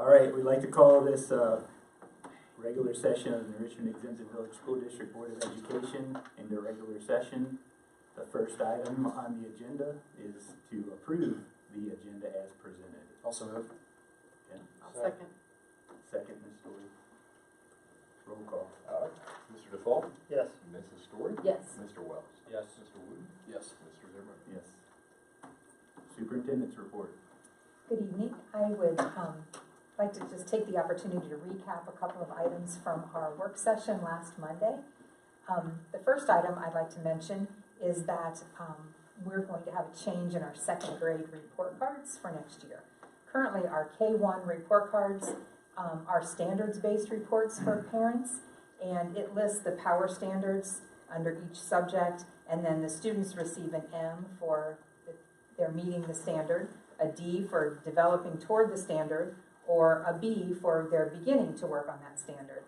All right, we'd like to call this regular session of the Richmond Exempted Village School District Board of Education into regular session. The first item on the agenda is to approve the agenda as presented. Also move. Okay. I'll second. Second, Ms. Story. Roll call. All right. Mr. Default? Yes. Mrs. Story? Yes. Mr. Wells? Yes. Mr. Wooten? Yes. Mr. Zimmerman? Yes. Superintendent's report. Good evening. I would like to just take the opportunity to recap a couple of items from our work session last Monday. The first item I'd like to mention is that we're going to have a change in our second grade report cards for next year. Currently, our K-1 report cards are standards-based reports for parents, and it lists the power standards under each subject, and then the students receive an M for they're meeting the standard, a D for developing toward the standard, or a B for they're beginning to work on that standard.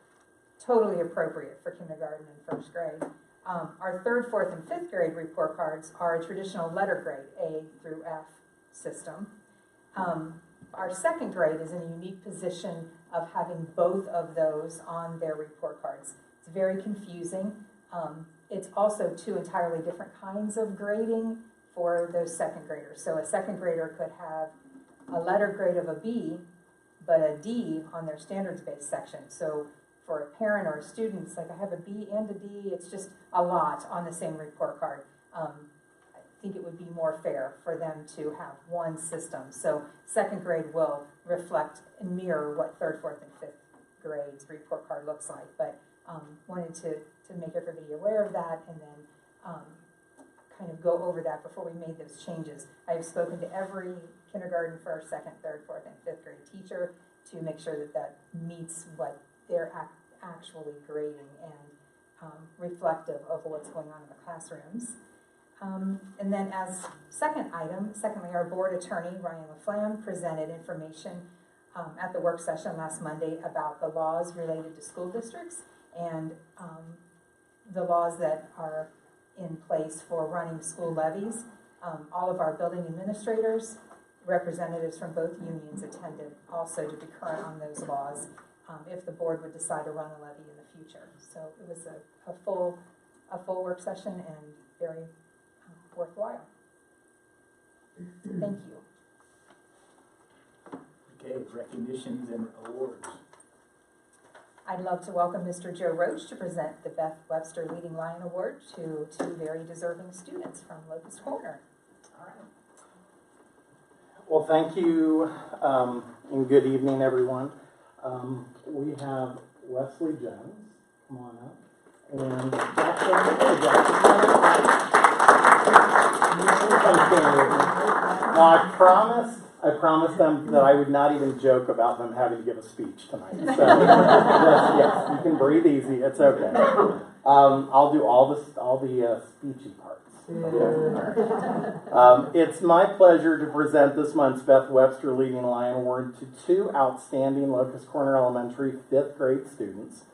Totally appropriate for kindergarten and first grade. Our third, fourth, and fifth grade report cards are a traditional letter grade, A through F system. Our second grade is in a unique position of having both of those on their report cards. It's very confusing. It's also two entirely different kinds of grading for those second graders. So a second grader could have a letter grade of a B, but a D on their standards-based section. So for a parent or a student, it's like I have a B and a D. It's just a lot on the same report card. I think it would be more fair for them to have one system. So second grade will reflect and mirror what third, fourth, and fifth grades report card looks like. But wanted to make everybody aware of that and then kind of go over that before we made those changes. I have spoken to every kindergarten, first, second, third, fourth, and fifth grade teacher to make sure that that meets what they're actually grading and reflective of what's going on in the classrooms. And then as secondly, our board attorney, Ryan LaFlamme, presented information at the work session last Monday about the laws related to school districts and the laws that are in place for running school levies. All of our building administrators, representatives from both unions attended also to be current on those laws if the board would decide to run a levy in the future. So it was a full work session and very worthwhile. Thank you. Okay, recognitions and awards. I'd love to welcome Mr. Joe Roach to present the Beth Webster Leading Lion Award to two very deserving students from Locust Corner. All right. Well, thank you, and good evening, everyone. We have Wesley Jones, come on up, and Now, I promised them that I would not even joke about them having to give a speech tonight. So, yes, you can breathe easy. It's okay. I'll do all the speechy parts. Okay? It's my pleasure to present this month's Beth Webster Leading Lion Award to two outstanding Locust Corner Elementary 5th grade students.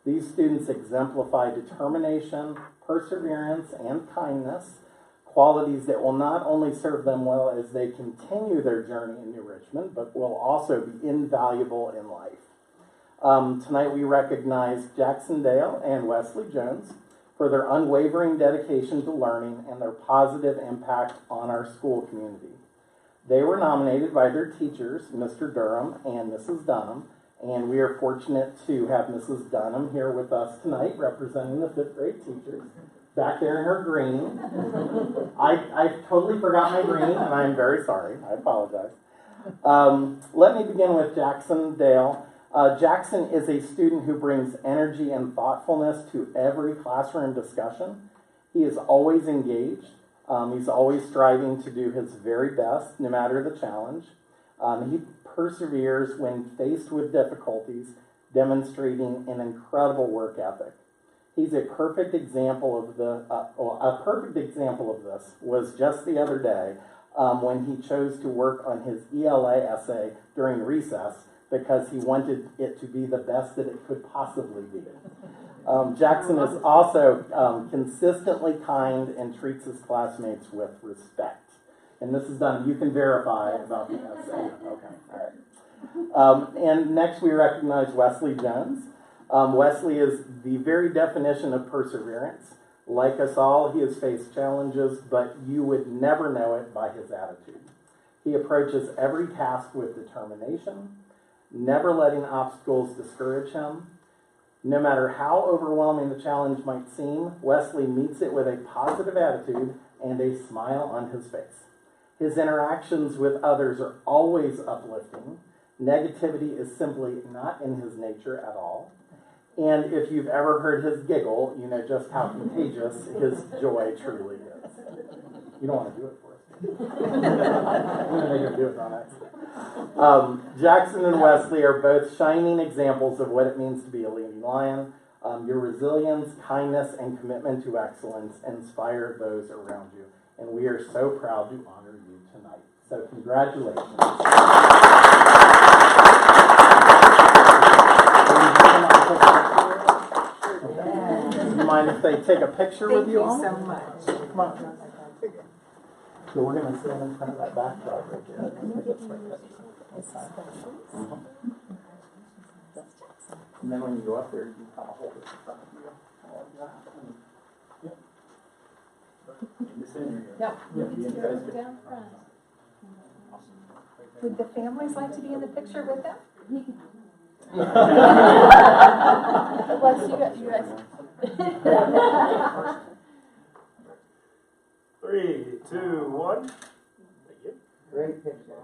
These students exemplify determination, perseverance, and kindness, qualities that will not only serve them well as they continue their journey in New Richmond, but will also be invaluable in life. Tonight we recognize Jackson Dale and Wesley Jones for their unwavering dedication to learning and their positive impact on our school community. They were nominated by their teachers, Mr. Durham and Mrs. Dunham, and we are fortunate to have Mrs. Dunham here with us tonight representing the 5th grade teachers. Back there in her green. I totally forgot my green, and I'm very sorry. I apologize. Let me begin with Jackson Dale. Jackson is a student who brings energy and thoughtfulness to every classroom discussion. He is always engaged. He's always striving to do his very best, no matter the challenge. He perseveres when faced with difficulties, demonstrating an incredible work ethic. He's a perfect example of this was just the other day when he chose to work on his ELA essay during recess because he wanted it to be the best that it could possibly be. Jackson is also consistently kind and treats his classmates with respect. And Mrs. Dunn, you can verify about the essay. Okay, all right. And next we recognize Wesley Jones. Wesley is the very definition of perseverance. Like us all, he has faced challenges, but you would never know it by his attitude. He approaches every task with determination, never letting obstacles discourage him. No matter how overwhelming the challenge might seem, Wesley meets it with a positive attitude and a smile on his face. His interactions with others are always uplifting. Negativity is simply not in his nature at all. And if you've ever heard his giggle, you know just how contagious his joy truly is. You don't want to do it for us. I'm going to make him do it on accident. Jackson and Wesley are both shining examples of what it means to be a leading lion. Your resilience, kindness, and commitment to excellence inspire those around you. And we are so proud to honor you tonight. So congratulations. Do you mind if they take a picture with you all? Thank you so much. Come on. So we're going to stand in front of that backdrop right there. And then when you go up there, you can kind of hold it in front of you. In the center here. Yep. Yeah, be in present. Down front. Would the families like to be in the picture with them? Lex, you guys. 3, 2, 1. Great picture.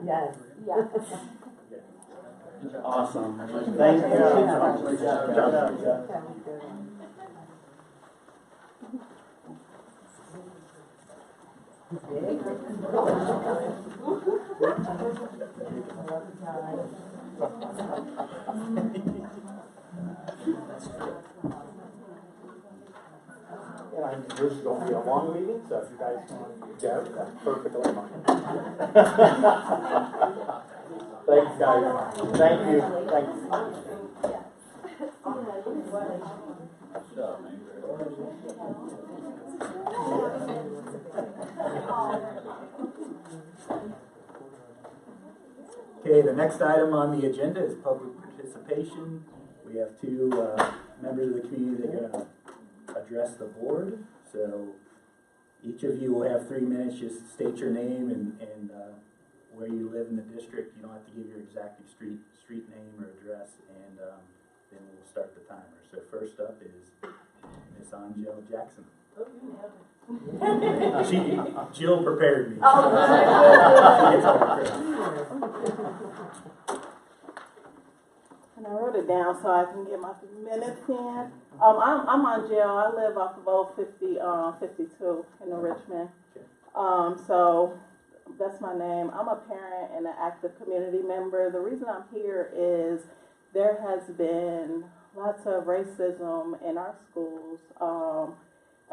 Yes. Yes. Awesome. Thank you. Good job. And this is going to be a long meeting, so if you guys want to go, that's perfectly fine. Thanks, guys. Thank you. Thanks. Okay, the next item on the agenda is public participation. We have two members of the community that are going to address the board. So each of you will have 3 minutes. Just state your name and where you live in the district. You don't have to give your exact street name or address, and then we'll start the timer. So first up is Miss Angel Jackson. Jill prepared me. She gets all the credit. And I wrote it down so I can get my minutes in. I'm on jail. I live off of Old 52 in Richmond. So that's my name. I'm a parent and an active community member. The reason I'm here is there has been lots of racism in our schools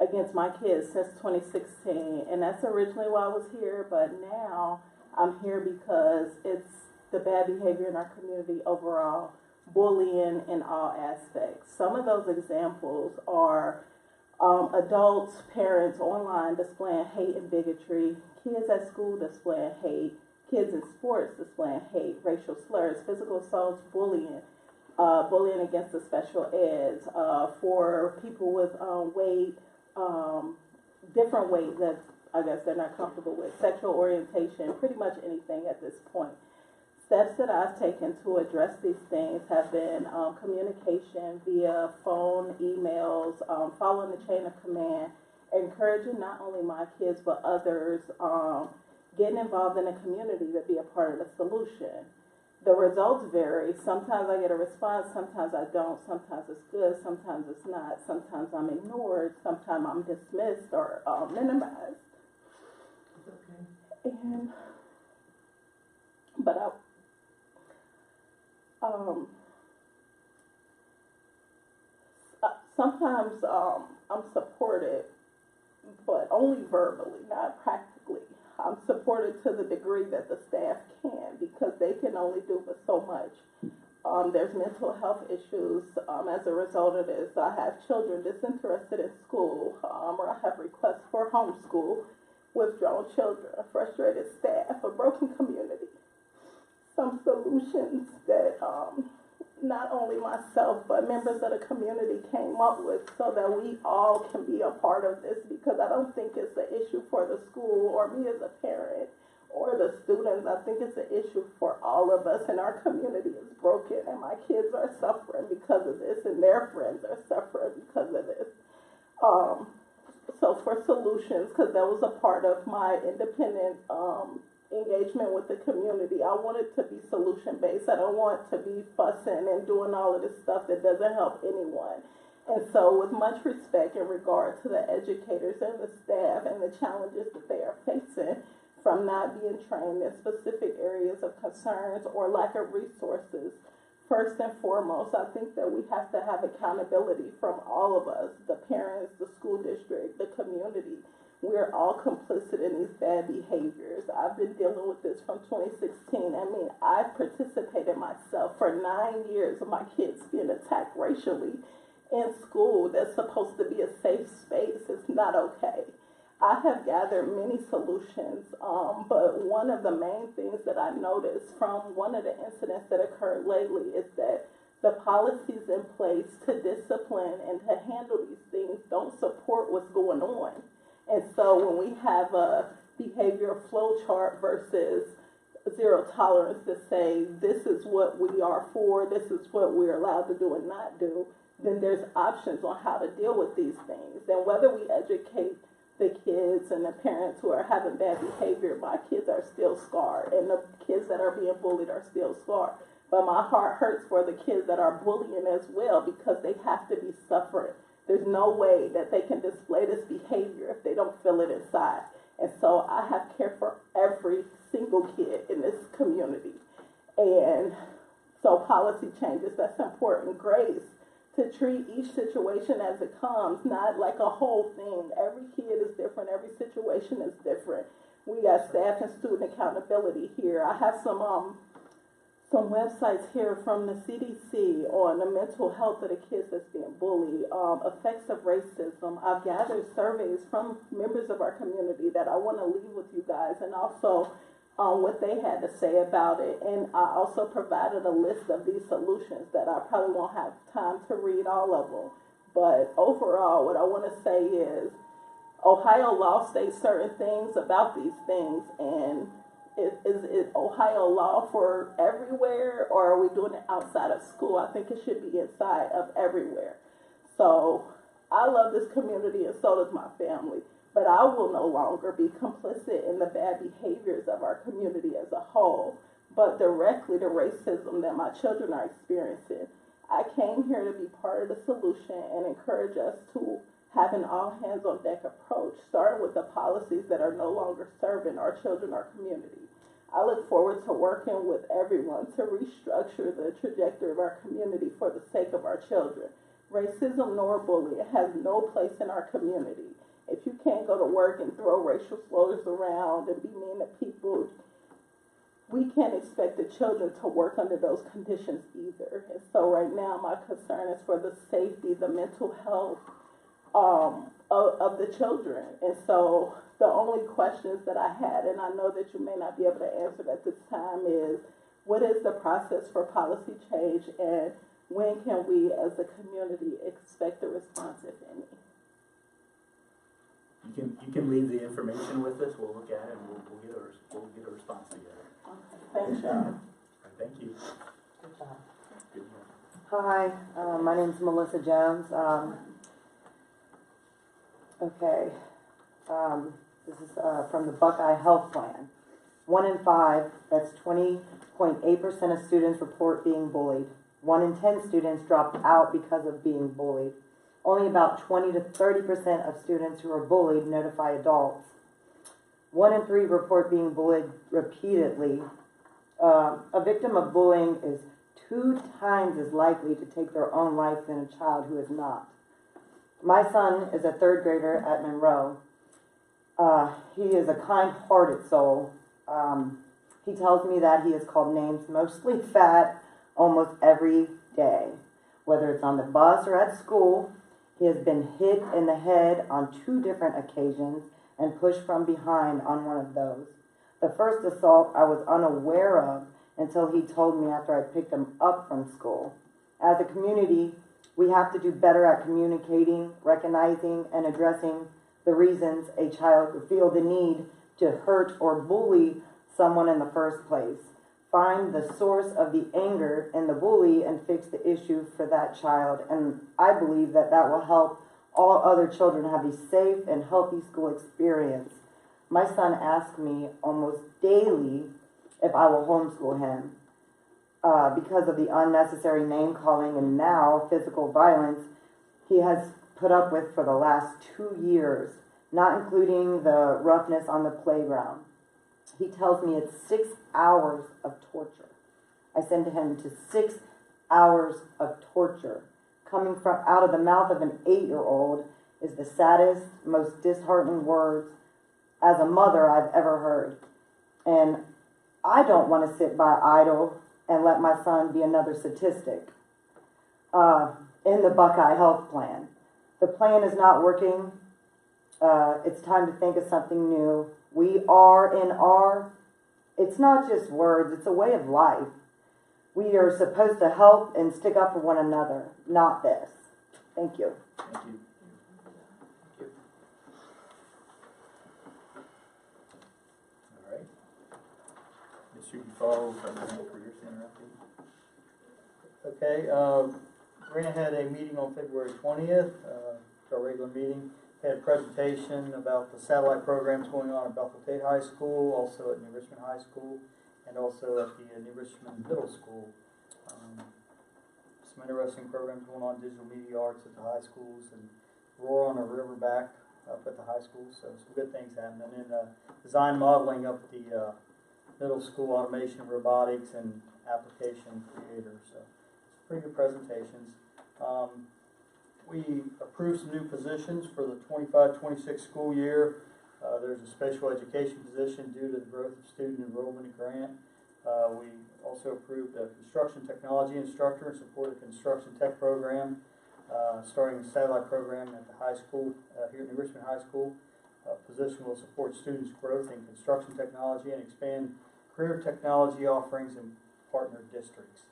against my kids since 2016. And that's originally why I was here, but now I'm here because it's the bad behavior in our community overall, bullying in all aspects. Some of those examples are adults, parents online displaying hate and bigotry, kids at school displaying hate, kids in sports displaying hate, racial slurs, physical assaults, bullying, bullying against the special eds, for people with weight, different weight that I guess they're not comfortable with, sexual orientation, pretty much anything at this point. Steps that I've taken to address these things have been communication via phone, emails, following the chain of command, encouraging not only my kids but others, getting involved in the community to be a part of the solution. The results vary. Sometimes I get a response, sometimes I don't, sometimes it's good, sometimes it's not, sometimes I'm ignored, sometimes I'm dismissed or minimized. And, but sometimes I'm supported, but only verbally, not practically. I'm supported to the degree that the staff can, because they can only do but so much. There's mental health issues as a result of this. I have children disinterested in school, or I have requests for homeschool, withdrawn children, a frustrated staff, a broken community. some solutions that not only myself but members of the community came up with so that we all can be a part of this, because I don't think it's an issue for the school or me as a parent or the students. I think it's an issue for all of us, and our community is broken, and my kids are suffering because of this, and their friends are suffering because of this. So for solutions, because that was a part of my independent engagement with the community, I want it to be solution-based. I don't want to be fussing and doing all of this stuff that doesn't help anyone. And so with much respect in regard to the educators and the staff and the challenges that they are facing from not being trained in specific areas of concerns or lack of resources, first and foremost, I think that we have to have accountability from all of us, the parents, the school district, the community. We're all complicit in these bad behaviors. I've been dealing with this from 2016. I mean, I've participated myself for 9 years of my kids being attacked racially in school. That's supposed to be a safe space. It's not okay. I have gathered many solutions, but one of the main things that I noticed from one of the incidents that occurred lately is that the policies in place to discipline and to handle these things don't support what's going on. And so when we have a behavioral flow chart versus zero tolerance to say this is what we are for, this is what we're allowed to do and not do, then there's options on how to deal with these things. And whether we educate the kids and the parents who are having bad behavior, my kids are still scarred, and the kids that are being bullied are still scarred. But my heart hurts for the kids that are bullying as well, because they have to be suffering. There's no way that they can display this behavior if they don't feel it inside. And so I have care for every single kid in this community. And so policy changes, that's important. Grace, to treat each situation as it comes, not like a whole thing. Every kid is different. Every situation is different. We got staff and student accountability here. I have some websites here from the CDC on the mental health of the kids that's being bullied, effects of racism. I've gathered surveys from members of our community that I want to leave with you guys, and also what they had to say about it. And I also provided a list of these solutions that I probably won't have time to read all of them. But overall, what I want to say is Ohio law states certain things about these things, and is it Ohio law for everywhere, or are we doing it outside of school? I think it should be inside of everywhere. So I love this community, and so does my family. But I will no longer be complicit in the bad behaviors of our community as a whole, but directly the racism that my children are experiencing. I came here to be part of the solution and encourage us to have an all-hands-on-deck approach, starting with the policies that are no longer serving our children or community. I look forward to working with everyone to restructure the trajectory of our community for the sake of our children. Racism nor bullying has no place in our community. If you can't go to work and throw racial slurs around and be mean to people, we can't expect the children to work under those conditions either. And so right now my concern is for the safety, the mental health of the children. And so the only questions that I had, and I know that you may not be able to answer at this time, is what is the process for policy change, and when can we as a community expect a response, if any? You can leave the information with us. We'll look at it, and we'll get a response together. Okay, thanks, Sean. All right, thank you. Good job. Good job. Hi, my name's Melissa Jones. This is from the Buckeye Health Plan. 1 in 5, that's 20.8% of students report being bullied. 1 in 10 students dropped out because of being bullied. Only about 20 to 30% of students who are bullied notify adults. 1 in 3 report being bullied repeatedly. A victim of bullying is 2 times as likely to take their own life than a child who is not. My son is a 3rd grader at Monroe. He is a kind-hearted soul. He tells me that he is called names, mostly fat, almost every day. Whether it's on the bus or at school, he has been hit in the head on 2 different occasions and pushed from behind on one of those. The first assault I was unaware of until he told me after I picked him up from school. As a community, we have to do better at communicating, recognizing, and addressing the reasons a child would feel the need to hurt or bully someone in the first place. Find the source of the anger in the bully and fix the issue for that child. And I believe that that will help all other children have a safe and healthy school experience. My son asks me almost daily if I will homeschool him because of the unnecessary name calling and now physical violence he has put up with for the last 2 years, not including the roughness on the playground. He tells me it's 6 hours of torture. I send him to 6 hours of torture. Coming from out of the mouth of an 8-year-old is the saddest, most disheartening words as a mother I've ever heard. And I don't want to sit by idle and let my son be another statistic in the Buckeye Health Plan. The plan is not working. It's time to think of something new. We are in our, it's not just words, it's a way of life. We are supposed to help and stick up for one another, not this. Thank you. Thank you. All right. Mr. Dufault from the Career Center update. Okay, Grant had a meeting on February 20th, our regular meeting. Had a presentation about the satellite programs going on at Bethel Tate High School, also at New Richmond High School, and also at the New Richmond Middle School. Some interesting programs going on, digital media arts at the high schools, and Roar on a Riverback up at the high school, so some good things happening. And then design modeling up at the middle school, automation, robotics, and application creator. So pretty good presentations. We approved some new positions for the 25-26 school year. There's a special education position due to the growth of student enrollment at Grant. We also approved a construction technology instructor and support a construction tech program, starting the satellite program at the high school, here at New Richmond High School. Position will support students' growth in construction technology and expand career technology offerings in partner districts.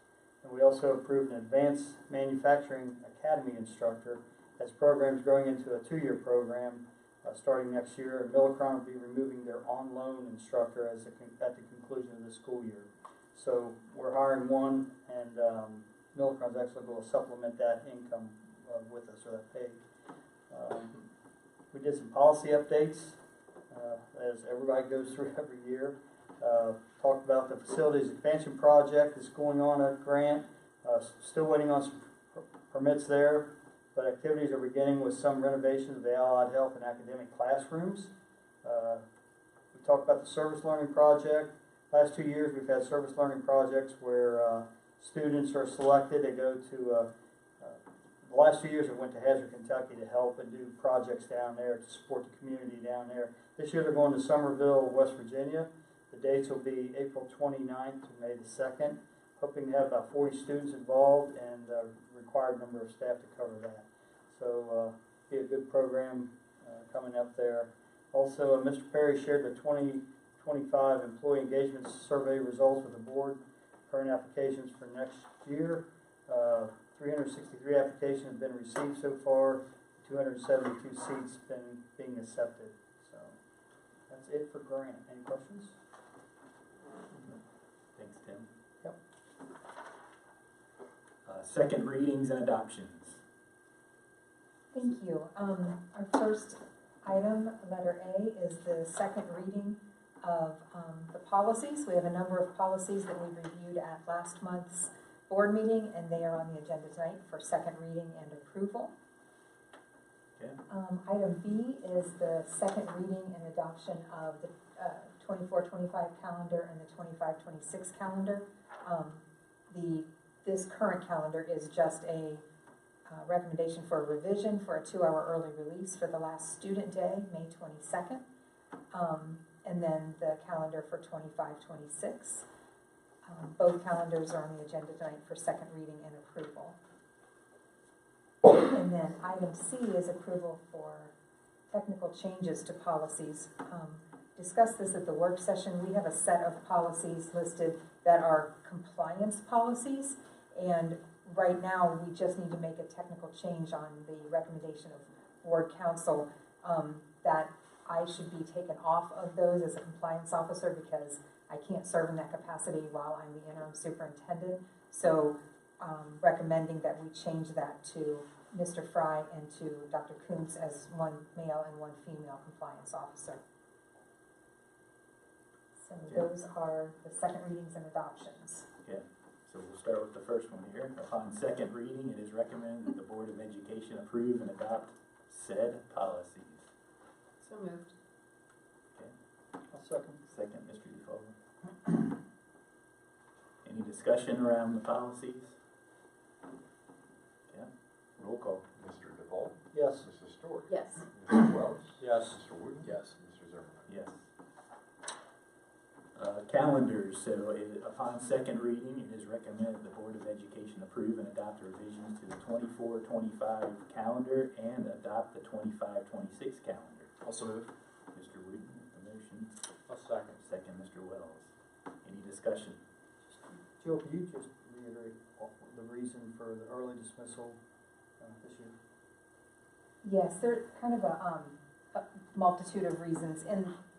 And we also approved an advanced manufacturing academy instructor as programs growing into a 2-year program starting next year. And Millicron will be removing their on-loan instructor at the conclusion of the school year. So we're hiring one, and Millicron's actually going to supplement that income with us, or that pay. We did some policy updates as everybody goes through every year. Talked about the facilities expansion project that's going on at Grant. Still waiting on some permits there, but activities are beginning with some renovations of the allied health and academic classrooms. We talked about the service learning project. Last 2 years we've had service learning projects where students are selected. They go to, the last 2 years I went to Hazard, Kentucky to help and do projects down there to support the community down there. This year they're going to Somerville, West Virginia. The dates will be April 29th to May the 2nd. Hoping to have about 40 students involved and a required number of staff to cover that. So be a good program coming up there. Also, Mr. Perry shared the 2025 employee engagement survey results with the board. Current applications for next year. 363 applications have been received so far. 272 seats being accepted. So that's it for Grant. Any questions? Thanks, Tim. Yep. Second readings and adoptions. Thank you. Our first item, letter A, is the second reading of the policies. We have a number of policies that we reviewed at last month's board meeting, and they are on the agenda tonight for second reading and approval. Okay. Item B is the second reading and adoption of the 24-25 calendar and the 25-26 calendar. This current calendar is just a recommendation for a revision for a 2-hour early release for the last student day, May 22nd. And then the calendar for 25-26. Both calendars are on the agenda tonight for second reading and approval. And then item C is approval for technical changes to policies. Discussed this at the work session. We have a set of policies listed that are compliance policies. And right now, we just need to make a technical change on the recommendation of board council, that I should be taken off of those as a compliance officer because I can't serve in that capacity while I'm the interim superintendent. So recommending that we change that to Mr. Fry and to Dr. Koontz as one male and one female compliance officer. So those are the second readings and adoptions. Okay, so we'll start with the first one here. Upon second reading, it is recommended that the Board of Education approve and adopt said policies. So moved. I'll second. Second, Mr. DeFalvo. Any discussion around the policies? Okay, roll call. Mr. DeFall? Yes. Mrs. Story? Yes. Mr. Wells? Yes. Mr. Wooten? Yes. Mr. Zimmerman? Yes. Calendars, so upon second reading, it is recommended the Board of Education approve and adopt revisions to the 24-25 calendar and adopt the 25-26 calendar. Also moved. Mr. Wooten, the motion. I'll second. Second, Mr. Wells. Any discussion? Jill, can you just reiterate the reason for the early dismissal this year? Yes, there's kind of a multitude of reasons.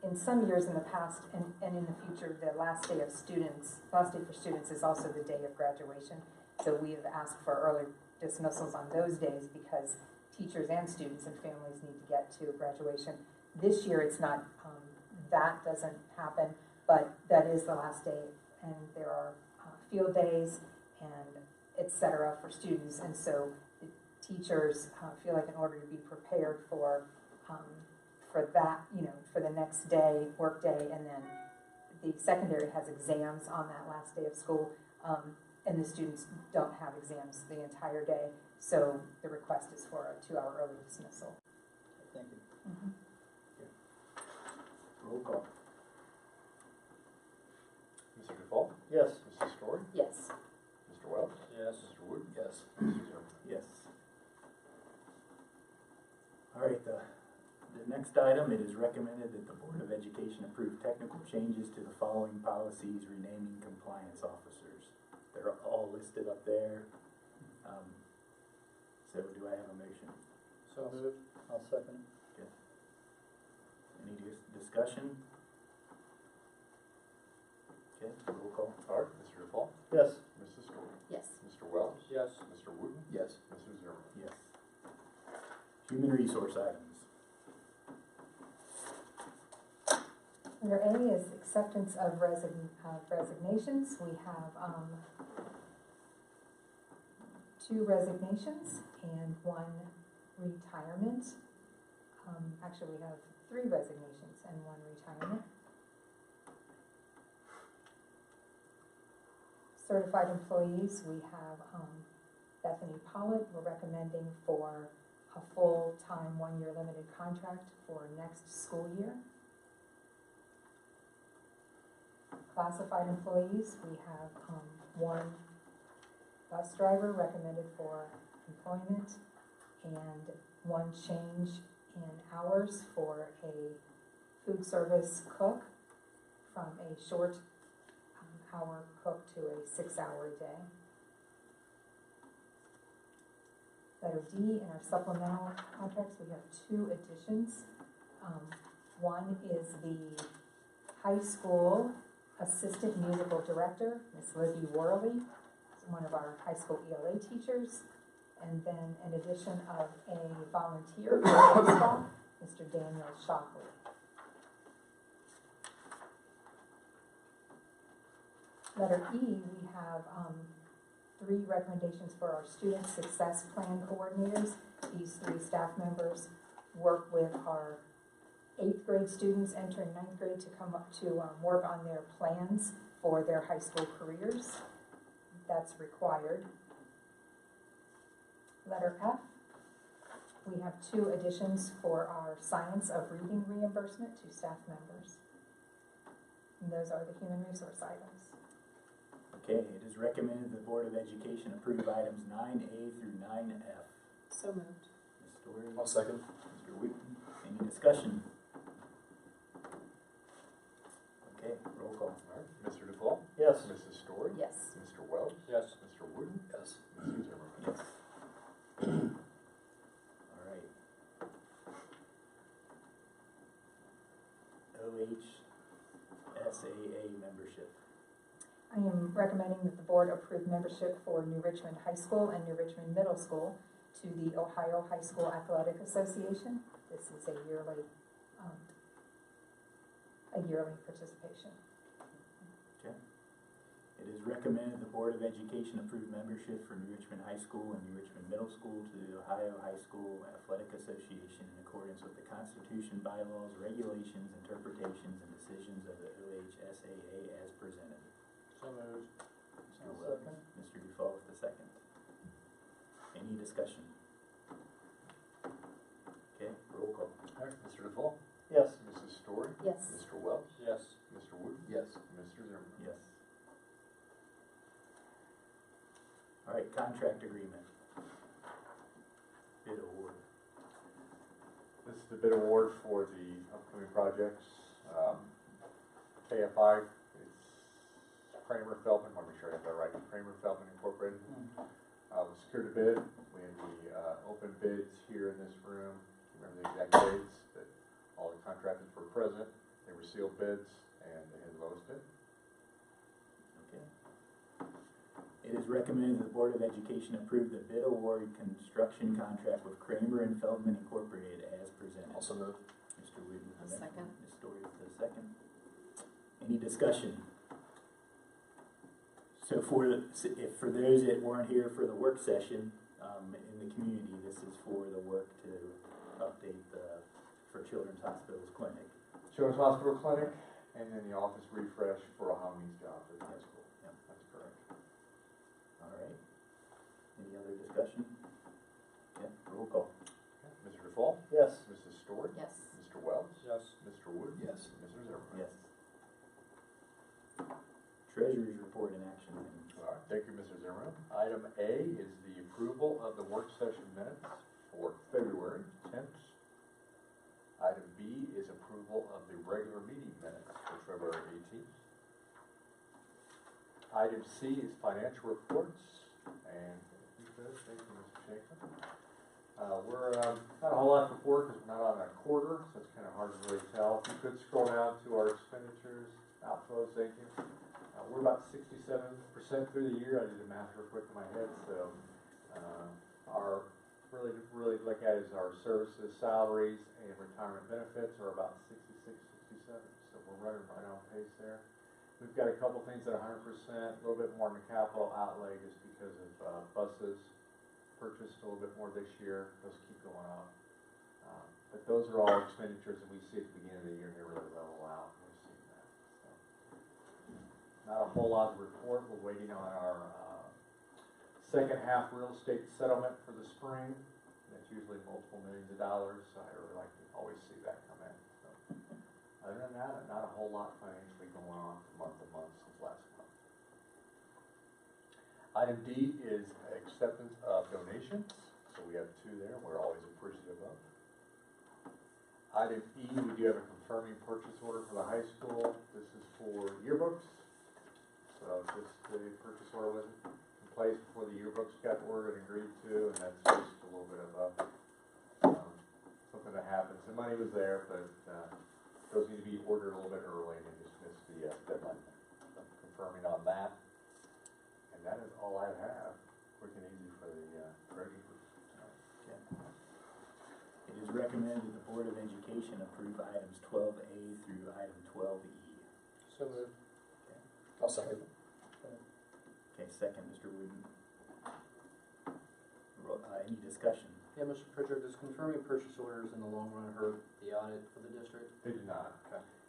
In some years in the past and in the future, the last day for students is also the day of graduation. So we have asked for early dismissals on those days because teachers and students and families need to get to graduation. This year it's not, that doesn't happen, but that is the last day, and there are field days and et cetera for students. And so the teachers feel like in order to be prepared for that, for the next day, work day, and then the secondary has exams on that last day of school, and the students don't have exams the entire day. So the request is for a 2-hour early dismissal. Thank you. Mm-hmm. Roll call. Mr. DeFall? Yes. Mrs. Story? Yes. Mr. Wells? Yes. Mr. Wooten? Yes. Mr. Zimmerman? Yes. All right, the next item, it is recommended that the Board of Education approve technical changes to the following policies renaming compliance officers. They're all listed up there. So do I have a motion? So moved. I'll second. Any discussion? Okay, roll call. All right, Mr. DeFall? Yes. Mrs. Story? Yes. Mr. Wells? Yes. Mr. Wooten? Yes. Mr. Zimmerman? Yes. Human resource items. Under A is acceptance of resignations. We have 2 resignations and 1 retirement. Actually, we have 3 resignations and 1 retirement. Certified employees, we have Bethany Pollitt. We're recommending for a full-time 1-year limited contract for next school year. Classified employees, we have 1 bus driver recommended for employment and 1 change in hours for a food service cook from a short hour cook to a 6-hour a day. Letter D, in our supplemental contracts, we have 2 additions. One is the high school assistant musical director, Miss Libby Worley, one of our high school ELA teachers, and then an addition of a volunteer for baseball, Mr. Daniel Shockley. Letter E, we have 3 recommendations for our student success plan coordinators. These 3 staff members work with our 8th grade students entering 9th grade to come up to work on their plans for their high school careers. That's required. Letter F, we have 2 additions for our science of reading reimbursement to staff members. And those are the human resource items. Okay, it is recommended the Board of Education approve items 9A through 9F. So moved. Ms. Story? I'll second. Mr. Wooten? Any discussion? Okay, roll call. All right, Mr. DeFall? Yes. Mrs. recommending that the board approve membership for New Richmond High School and New Richmond Middle School to the Ohio High School Athletic Association. This is a yearly participation. It is recommended the Board of Education approve membership for New Richmond High School and New Richmond Middle School to the Ohio High School Athletic Association in accordance with the Constitution, bylaws, regulations, interpretations, and decisions of the OHSAA as presented. So moved. Mr. Wells, Mr. Dufault with the second. Any discussion? Okay, roll call. All right, Mr. Dufault? Yes. Mrs. Story? Yes. Mr. Wells? Yes. Mr. Wood? Yes. Mr. Zimmerman? Yes. All right, contract agreement. Bid award. This is the bid award for the upcoming projects. KFI, it's Kramer Feldman, want to make sure I have that right, Kramer Feldman Incorporated. We secured a bid. We had the open bids here in this room. Remember the exact dates that all the contractors were present. They were sealed bids and they had the lowest bid. Okay. It is recommended the Board of Education approve the bid award construction contract with Kramer and Feldman Incorporated as presented. Also moved. Mr. Wooten. I'll second. Ms. Story with the second. Any discussion? So for those that weren't here for the work session, in the community, this is for the work to update for Children's Hospital's clinic. Children's Hospital Clinic, and then the office refresh for a Humvees job at the high school. Yep. That's correct. All right. Any other discussion? Okay, roll call. Okay. Mr. Dufault? Yes. Mrs. Story? Yes. Mr. Wells? Yes. Mr. Wood? Yes. Mr. Zimmerman? Yes. Treasurer's report and action items. All right, thank you, Mr. Zimmerman. Item A is the approval of the work session minutes for February 10th. Item B is approval of the regular meeting minutes for February 18th. Item C is financial reports, and thank you, Mr. Shaker. We're not a whole lot to report because we're not on a quarter, so it's kind of hard to really tell. If you could scroll down to our expenditures, outflows, thank you. We're about 67% through the year. I did the math real quick in my head, so our really look at is our services, salaries, and retirement benefits are about 66, 67. So we're running right on pace there. We've got a couple things at 100%, a little bit more in the capital outlay just because of buses purchased a little bit more this year. Those keep going up. But those are all expenditures that we see at the beginning of the year and they really level out. We've seen that. So, not a whole lot to report. We're waiting on our second half real estate settlement for the spring. That's usually multiple millions of dollars, so I really like to always see that come in. So, other than that, not a whole lot financially going on month to month since last month. Item D is acceptance of donations. So we have two there. We're always appreciative of. Item E, we do have a confirming purchase order for the high school. This is for yearbooks. So just the purchase order was in place before the yearbooks got ordered and agreed to, and that's just a little bit of something that happens. The money was there, but those need to be ordered a little bit early, and they just missed the deadline. So confirming on that. And that is all I have. Quick and easy for the treasurer. Okay. It is recommended that the Board of Education approve items 12A through item 12E. So moved. Okay. I'll second. Okay, second, Mr. Wooten. Any discussion? Yeah, Mr. Pritchard, does confirming purchase orders in the long run hurt the audit for the district? They do not.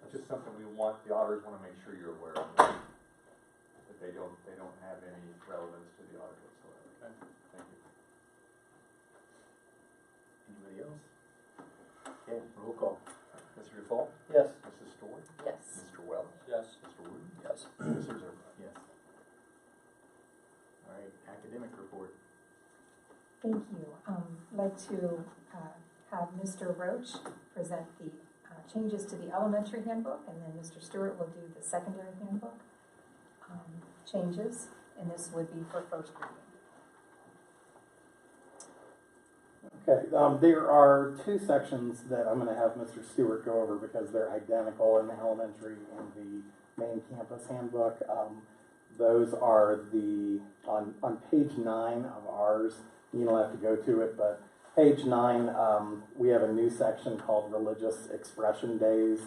It's just something we want, the auditors want to make sure you're aware of. That they don't have any relevance to the audit whatsoever. Okay. Thank you. Anybody else? Okay, roll call. Mr. Dufault? Yes. Mrs. Story? Yes. Mr. Wells? Yes. Mr. Wooten? Yes. Mr. Zimmerman? Yes. All right, academic report. Thank you. I'd like to have Mr. Roach present the changes to the elementary handbook, and then Mr. Stewart will do the secondary handbook changes, and this would be for first reading. Okay, there are two sections that I'm going to have Mr. Stewart go over because they're identical in the elementary and the main campus handbook. Those are on page 9 of ours. You don't have to go to it, but page 9, we have a new section called Religious Expression Days.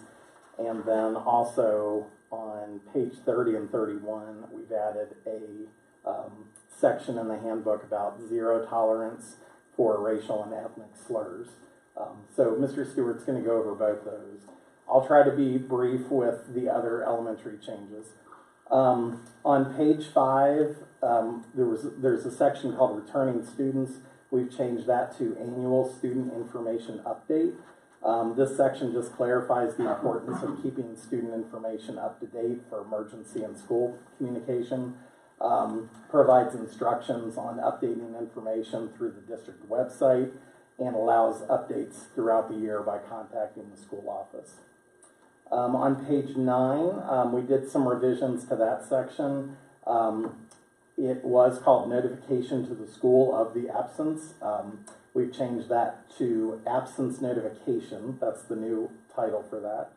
And then also on page 30 and 31, we've added a section in the handbook about zero tolerance for racial and ethnic slurs. So Mr. Stewart's going to go over both those. I'll try to be brief with the other elementary changes. On page 5, there's a section called Returning Students. We've changed that to Annual Student Information Update. This section just clarifies the importance of keeping student information up to date for emergency and school communication, provides instructions on updating information through the district website, and allows updates throughout the year by contacting the school office. On page 9, we did some revisions to that section. It was called Notification to the School of the Absence. We've changed that to Absence Notification. That's the new title for that.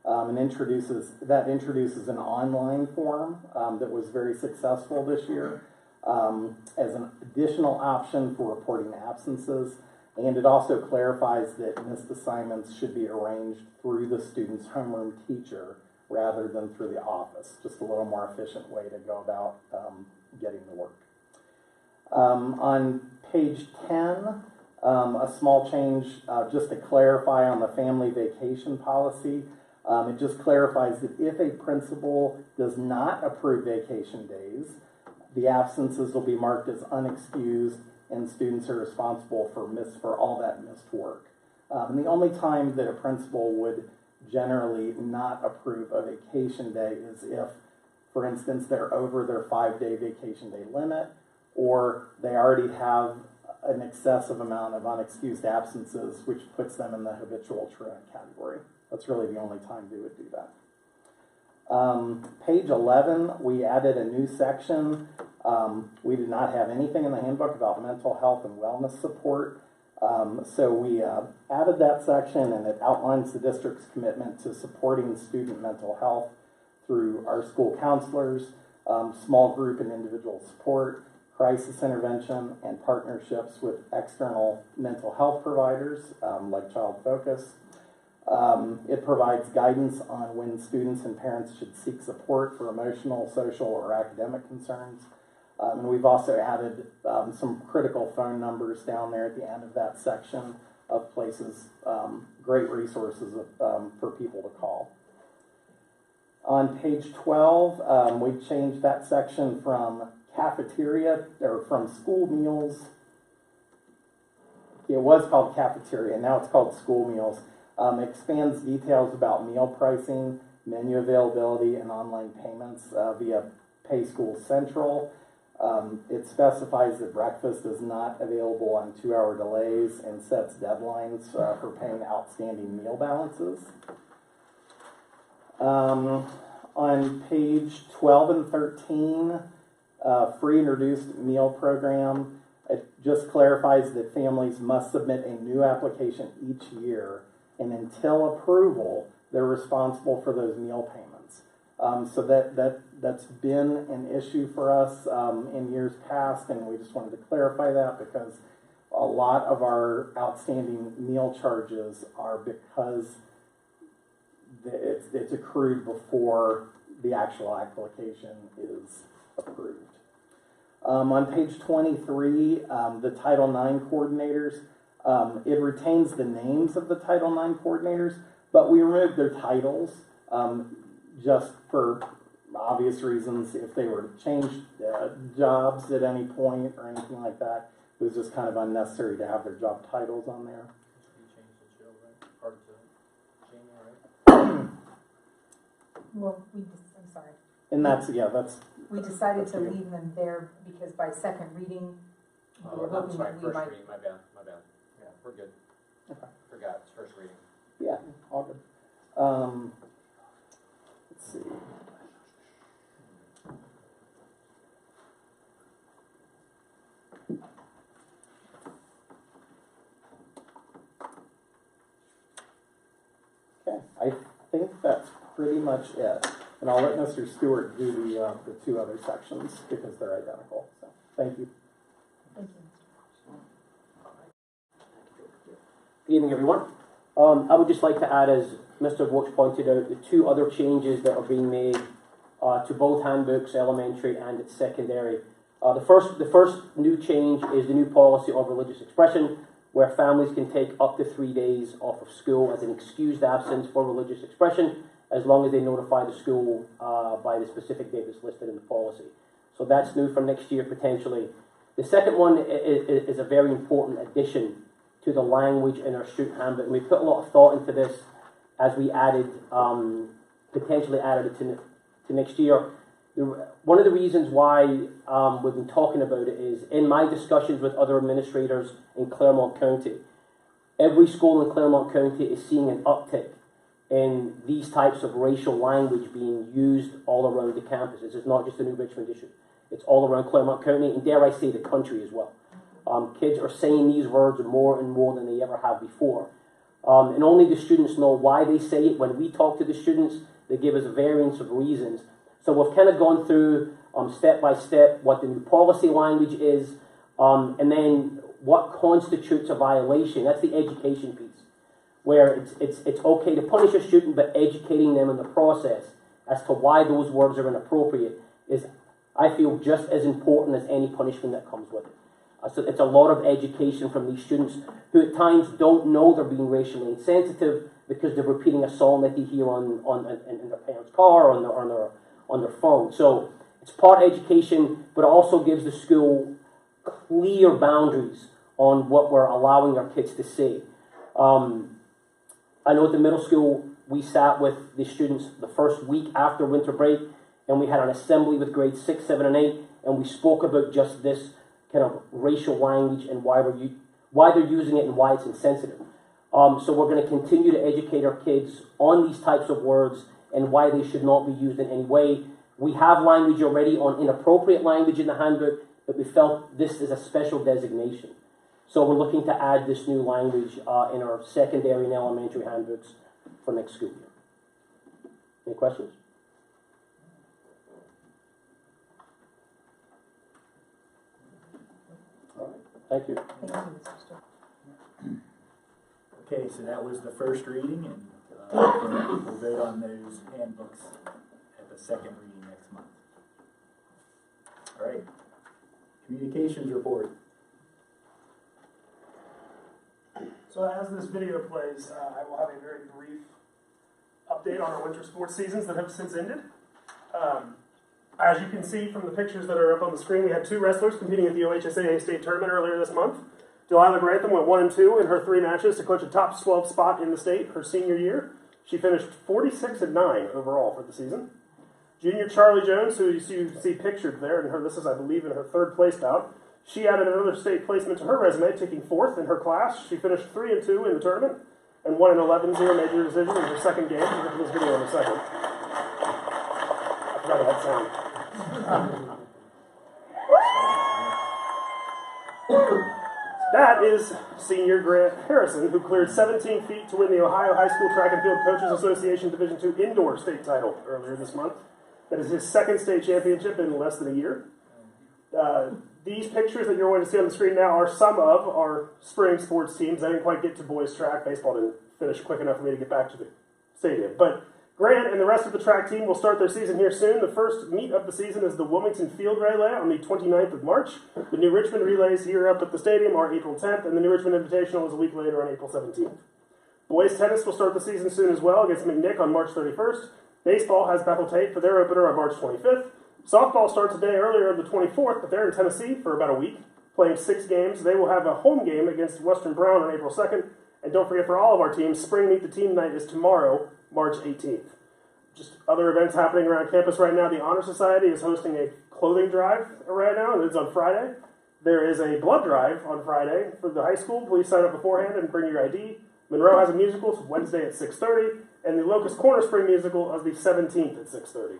And introduces an online form that was very successful this year as an additional option for reporting absences. And it also clarifies that missed assignments should be arranged through the student's homeroom teacher rather than through the office. Just a little more efficient way to go about getting the work. On page 10, a small change just to clarify on the family vacation policy. It just clarifies that if a principal does not approve vacation days, the absences will be marked as unexcused and students are responsible for all that missed work. And the only time that a principal would generally not approve a vacation day is if, for instance, they're over their 5-day vacation day limit, or they already have an excessive amount of unexcused absences, which puts them in the habitual truant category. That's really the only time they would do that. Page 11, we added a new section. We did not have anything in the handbook about mental health and wellness support. So we added that section, and it outlines the district's commitment to supporting student mental health through our school counselors, small group and individual support, crisis intervention, and partnerships with external mental health providers like Child Focus. It provides guidance on when students and parents should seek support for emotional, social, or academic concerns. And we've also added some critical phone numbers down there at the end of that section of places, great resources for people to call. On page 12, we changed that section from cafeteria, or from school meals. It was called cafeteria, now it's called school meals. Expands details about meal pricing, menu availability, and online payments via PaySchool Central. It specifies that breakfast is not available on 2-hour delays and sets deadlines for paying outstanding meal balances. On page 12 and 13, free and reduced meal program, it just clarifies that families must submit a new application each year, and until approval, they're responsible for those meal payments. So that's been an issue for us in years past, and we just wanted to clarify that because a lot of our outstanding meal charges are because it's accrued before the actual application is approved. On page 23, the Title IX coordinators, it retains the names of the Title IX coordinators, but we removed their titles just for obvious reasons. If they were to change jobs at any point or anything like that, it was just kind of unnecessary to have their job titles on there. Well, I'm sorry. And that's. We decided to leave them there because by second reading, we were hoping that we first might. reading, my bad. Yeah, we're good. Okay. Forgot, it's first reading. Yeah, all good. Let's see. Okay, I think that's pretty much it. And I'll let Mr. Stewart do the two other sections because they're identical. So, thank you. Thank you. Good evening, everyone. I would just like to add, as Mr. Brooks pointed out, the two other changes that are being made to both handbooks, elementary and at secondary. The first new change is the new policy of religious expression, where families can take up to 3 days off of school as an excused absence for religious expression, as long as they notify the school by the specific date that's listed in the policy. So that's new for next year, potentially. The second one is a very important addition to the language in our student handbook. And we put a lot of thought into this as we added, potentially added it to next year. One of the reasons why we've been talking about it is, in my discussions with other administrators in Claremont County, every school in Claremont County is seeing an uptick in these types of racial language being used all around the campuses. It's not just a New Richmond issue. It's all around Claremont County, and dare I say the country as well. Kids are saying these words more and more than they ever have before. And only the students know why they say it. When we talk to the students, they give us a variance of reasons. So we've kind of gone through step by step what the new policy language is, and then what constitutes a violation. That's the education piece, where it's okay to punish a student, but educating them in the process as to why those words are inappropriate is, I feel, just as important as any punishment that comes with it. So it's a lot of education from these students who at times don't know they're being racially insensitive because they're repeating a song that they hear in their parents' car or on their phone. So it's part education, but it also gives the school clear boundaries on what we're allowing our kids to say. I know at the middle school, we sat with the students the first week after winter break, and we had an assembly with grades 6, 7, and 8, and we spoke about just this kind of racial language and why they're using it and why it's insensitive. So we're going to continue to educate our kids on these types of words and why they should not be used in any way. We have language already on inappropriate language in the handbook, but we felt this is a special designation. So we're looking to add this new language in our secondary and elementary handbooks for next school year. Any questions? Thank you. Thank you, Mr. Stewart. Okay, so that was the first reading, and we'll vote on those handbooks at the second reading next month. All right, communications report. So as this video plays, I will have a very brief update on our winter sports seasons that have since ended. As you can see from the pictures that are up on the screen, we had 2 wrestlers competing at the OHSAA state tournament earlier this month. Delilah Grantham went 1-2 in her 3 matches to clinch a top 12 spot in the state her senior year. She finished 46-9 overall for the season. Junior Charlie Jones, who you see pictured there, and this is, I believe, in her 3rd place bout. She added another state placement to her resume, taking 4th in her class. She finished 3-2 in the tournament and won an 11-0 major decision in her 2nd game. We'll get to this video in a second. I forgot that sound. That is senior Grant Harrison, who cleared 17 feet to win the Ohio High School Track and Field Coaches Association Division II indoor state title earlier this month. That is his 2nd state championship in less than a year. These pictures that you're going to see on the screen now are some of our spring sports teams. I didn't quite get to boys track. Baseball didn't finish quick enough for me to get back to the stadium. But Grant and the rest of the track team will start their season here soon. The first meet of the season is the Wilmington Field Relay on the 29th of March. The New Richmond Relays here up at the stadium are April 10th, and the New Richmond Invitational is a week later on April 17th. Boys tennis will start the season soon as well against McNick on March 31st. Baseball has Bethel Tate for their opener on March 25th. Softball starts a day earlier on the 24th, but they're in Tennessee for about a week, playing 6 games. They will have a home game against Western Brown on April 2nd. And don't forget, for all of our teams, Spring Meet the Team Night is tomorrow, March 18th. Just other events happening around campus right now. The Honor Society is hosting a clothing drive right now, and it's on Friday. There is a blood drive on Friday for the high school. Please sign up beforehand and bring your ID. Monroe has a musical, it's Wednesday at 6:30, and the Locust Corner Spring Musical is the 17th at 6:30.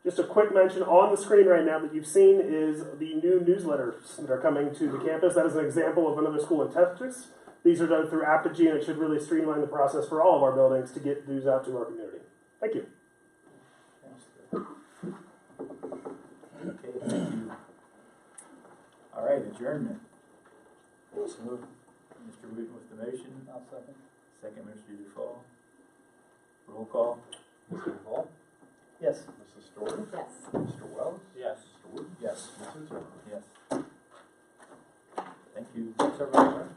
Just a quick mention on the screen right now that you've seen is the new newsletters that are coming to the campus. That is an example of another school in Texas. These are done through Apogee, and it should really streamline the process for all of our buildings to get news out to our community. Thank you. Okay, thank you. All right, adjournment. Mr. Wooten with the motion, I'll second. second Mr. Dufaul. Roll call. Mr. Duval? Yes. Mrs. Story? Yes. Mr. Wells? Yes. Mr. Wooten? Yes. Mrs. Zimmer? Yes. Thank you. Thanks, everybody.